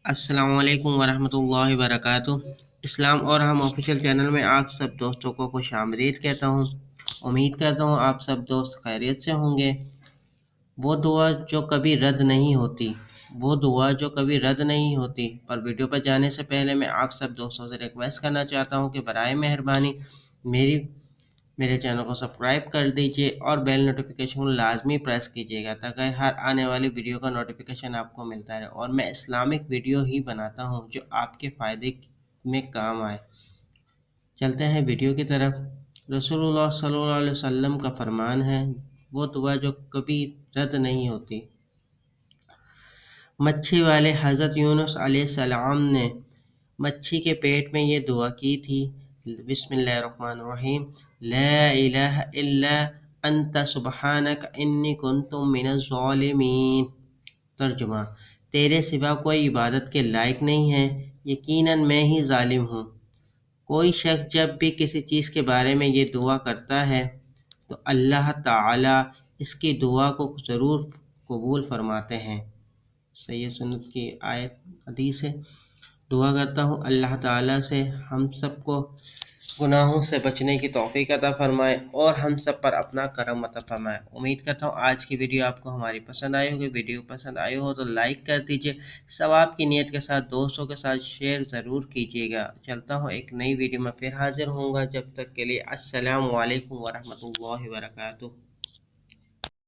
अस्सलाम वालेकुम वरहमतुल्लाहि वबरकातुह। इस्लाम और हम ऑफिशियल चैनल में आप सब दोस्तों को खुश आमदीद कहता हूँ। उम्मीद करता हूँ आप सब दोस्त खैरियत से होंगे। वो दुआ जो कभी रद्द नहीं होती, वो दुआ जो कभी रद्द नहीं होती। पर वीडियो पर जाने से पहले मैं आप सब दोस्तों से रिक्वेस्ट करना चाहता हूँ कि बराए मेहरबानी मेरे चैनल को सब्सक्राइब कर दीजिए और बेल नोटिफिकेशन को लाजमी प्रेस कीजिएगा ताकि हर आने वाली वीडियो का नोटिफिकेशन आपको मिलता रहे। और मैं इस्लामिक वीडियो ही बनाता हूँ जो आपके फ़ायदे में काम आए। चलते हैं वीडियो की तरफ। रसूलुल्लाह सल्लल्लाहु अलैहि वसल्लम का फरमान है, वो दुआ जो कभी रद्द नहीं होती। मच्छी वाले हज़रत यूनुस अलैहिस्सलाम ने मच्छी के पेट में ये दुआ की थी, बिस्मिल्लाहिर्रहमानिर्रहीम, ला इलाहा इल्ला अंता सुब्हानक इन्नी कुन्तु मिनज़ ज़ालिमीन। तर्जुमा, तेरे सिवा कोई इबादत के लायक नहीं है, यकीनन मैं ही जालिम हूँ। कोई शख्स जब भी किसी चीज़ के बारे में ये दुआ करता है तो अल्लाह ताला इसकी दुआ को ज़रूर कबूल फरमाते हैं। सही सुन्नत की आयत हदीस है। दुआ करता हूँ अल्लाह ताला से हम सबको गुनाहों से बचने की तौफीक अता फरमाए और हम सब पर अपना करम अता फरमाए। उम्मीद करता हूँ आज की वीडियो आपको हमारी पसंद आई होगी। वीडियो पसंद आई हो तो लाइक कर दीजिए, सवाब की नीयत के साथ दोस्तों के साथ शेयर ज़रूर कीजिएगा। चलता हूँ एक नई वीडियो में फिर हाजिर होऊंगा। जब तक के लिए अस्सलामु अलैकुम वरहमतुल्लाहि वबरकातुहू।